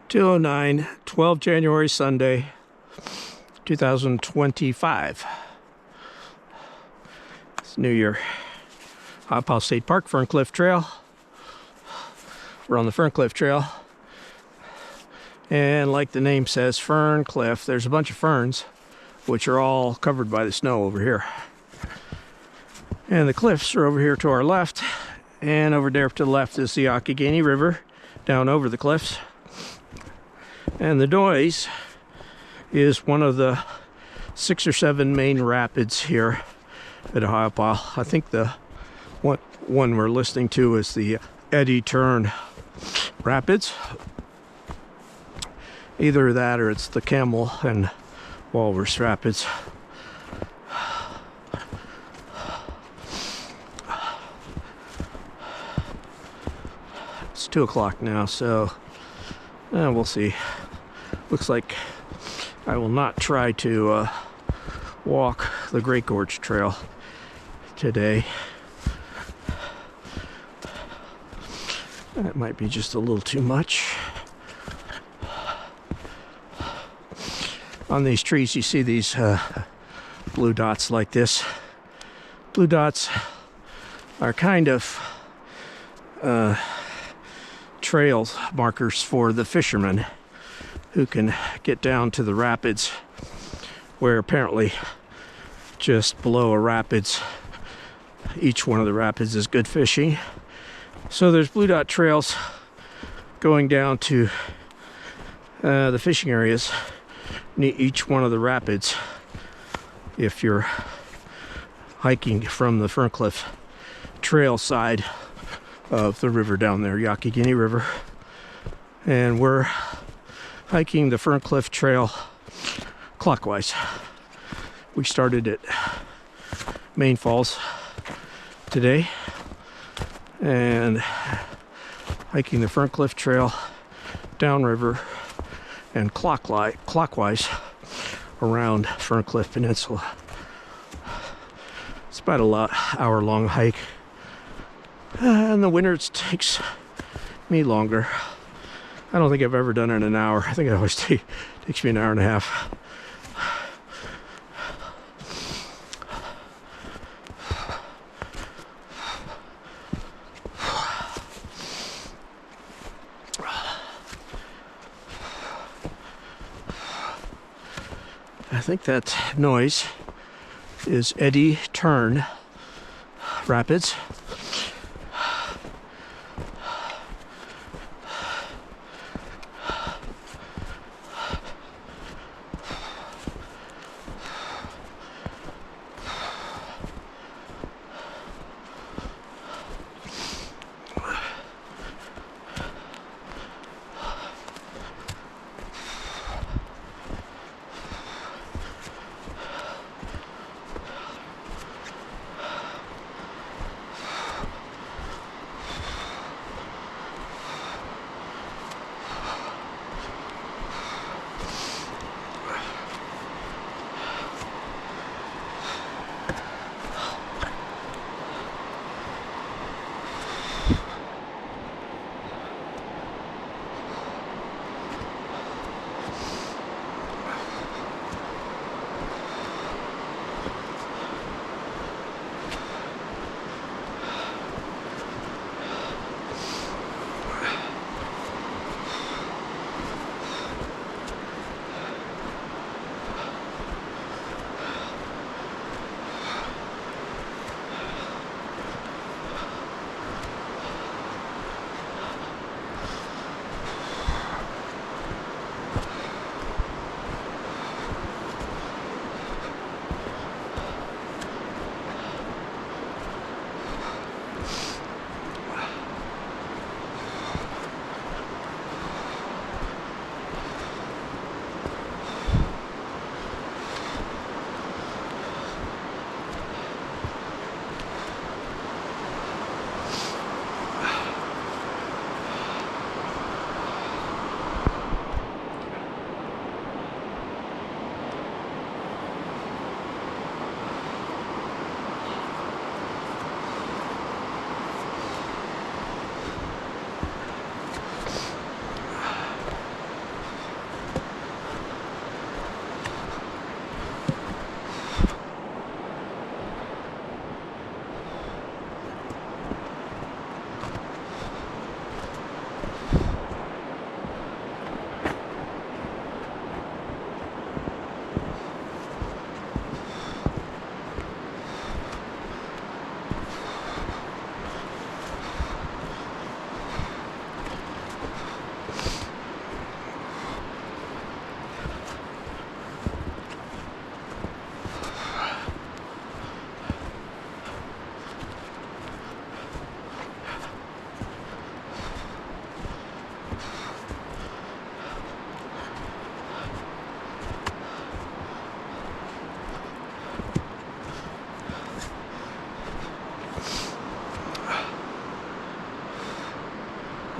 2:09, 12 January, Sunday, 2025. It's New Year. Ohiopyle State Park, Fern Cliff Trail. We're on the Fern Cliff Trail. And like the name says, Fern Cliff, there's a bunch of ferns, which are all covered by the snow over here. And the cliffs are over here to our left. And over there to the left is the Ohiopyle River down over the cliffs. And the noise is one of the 6 or 7 main rapids here at Ohiopyle. I think the one we're listening to is the Eddy Turn rapids. Either that or it's the Camel and Walrus rapids. It's 2 o'clock now, so we'll see. Looks like I will not try to walk the Great Gorge Trail today. That might be just a little too much. On these trees you see these blue dots like this. Blue dots are kind of trail markers for the fishermen who can get down to the rapids, where apparently just below a rapids, each one of the rapids is good fishing. So there's blue dot trails going down to the fishing areas near each one of the rapids if you're hiking from the Fern Cliff Trail side of the river down there, Ohiopyle River. And we're hiking the Fern Cliff Trail clockwise. We started at Main Falls today and hiking the Fern Cliff Trail downriver and clockwise around Fern Cliff Peninsula. It's about an hour-long hike. In the winter it takes me longer. I don't think I've ever done it in an hour. I think it always takes me an hour and a half. I think that noise is Eddy Turn rapids.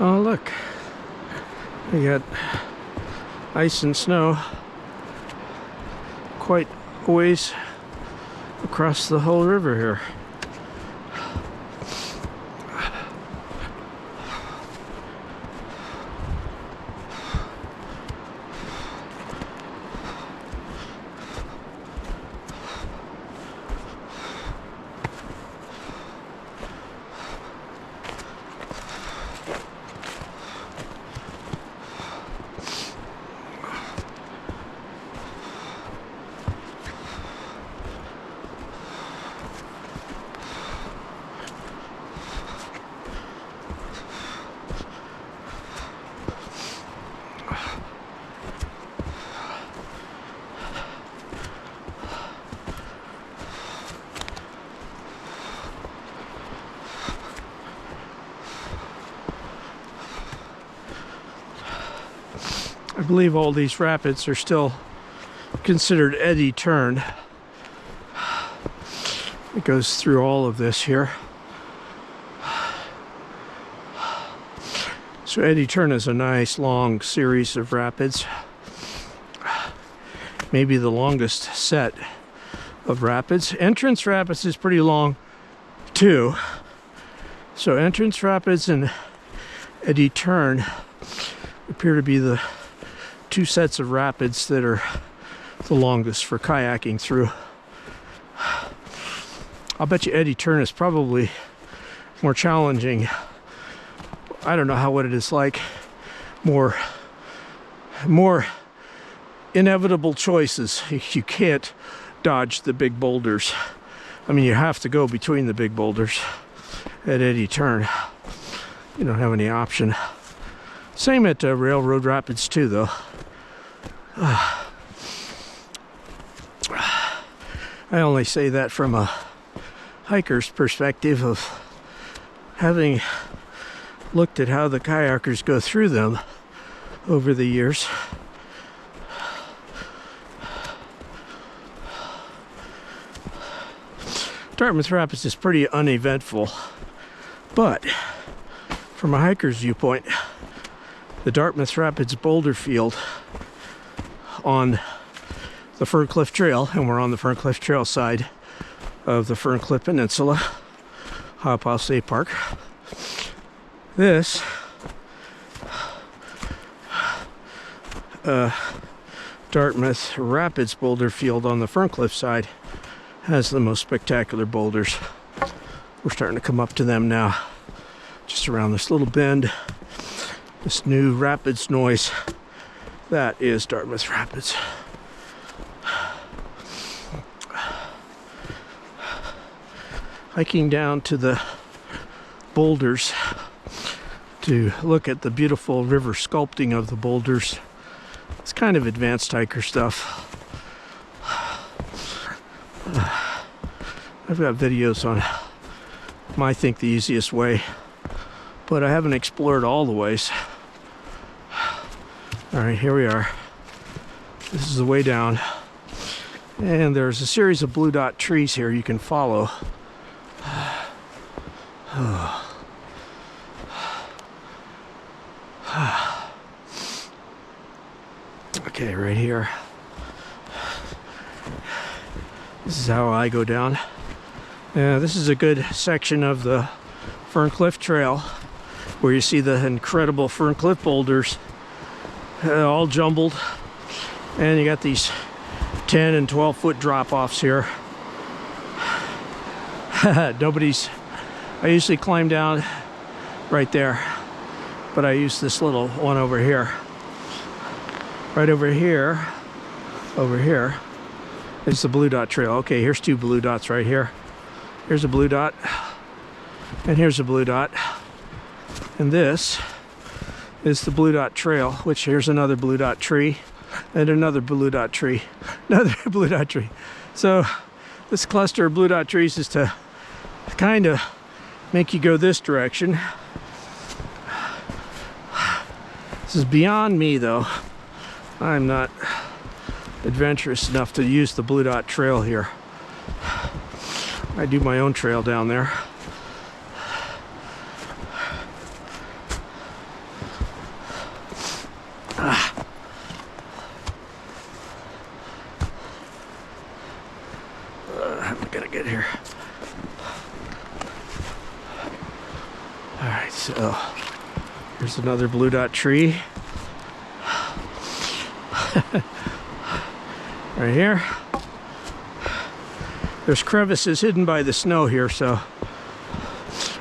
Oh, look. We got ice and snow quite a ways across the whole river here. I believe all these rapids are still considered Eddy Turn. It goes through all of this here. So Eddy Turn is a nice long series of rapids. Maybe the longest set of rapids. Entrance Rapids is pretty long too. So Entrance Rapids and Eddy Turn appear to be the two sets of rapids that are the longest for kayaking through. I'll bet you Eddy Turn is probably more challenging. I don't know what it is like. More inevitable choices. You can't dodge the big boulders. I mean, you have to go between the big boulders at Eddy Turn. You don't have any option. Same at Railroad Rapids too, though. I only say that from a hiker's perspective of having looked at how the kayakers go through them over the years. Dartmouth Rapids is pretty uneventful, but from a hiker's viewpoint, the Dartmouth Rapids boulder field on the Fern Cliff Trail, and we're on the Fern Cliff Trail side of the Fern Cliff Peninsula, Ohiopyle State Park. This Dartmouth Rapids boulder field on the Fern Cliff side has the most spectacular boulders. We're starting to come up to them now, just around this little bend. This new rapids noise, that is Dartmouth Rapids. Hiking down to the boulders to look at the beautiful river sculpting of the boulders. It's kind of advanced hiker stuff. I've got videos on I think the easiest way, but I haven't explored all the ways. All right, here we are. This is the way down, and there's a series of blue dot trees here you can follow. Okay, right here. This is how I go down. This is a good section of the Fern Cliff Trail where you see the incredible Fern Cliff boulders all jumbled, and you got these 10 and 12 foot drop-offs here. I usually climb down right there, but I use this little one over here. Right over here is the blue dot trail. Okay, here's two blue dots right here. Here's a blue dot, and here's a blue dot. And this is the blue dot trail, which here's another blue dot tree, and another blue dot tree, another blue dot tree. So this cluster of blue dot trees is to kind of make you go this direction. This is beyond me, though. I'm not adventurous enough to use the blue dot trail here. I do my own trail down there. I gotta get here. All right, so here's another blue dot tree. Right here. There's crevices hidden by the snow here, so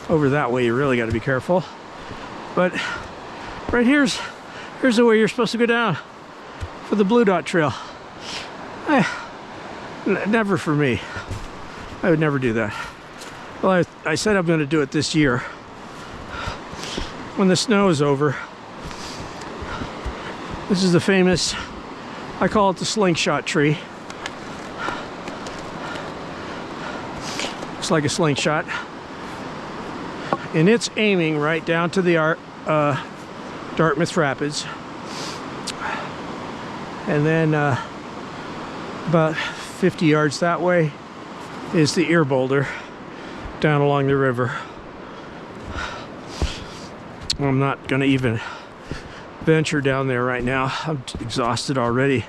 over that way you really got to be careful. But right here's the way you're supposed to go down for the blue dot trail. Never for me. I would never do that. Well, I said I'm going to do it this year when the snow is over. This is the famous, I call it the slingshot tree. Looks like a slingshot. And it's aiming right down to the Dartmouth Rapids. And then about 50 yards that way is the ear boulder down along the river. I'm not going to even venture down there right now. I'm exhausted already.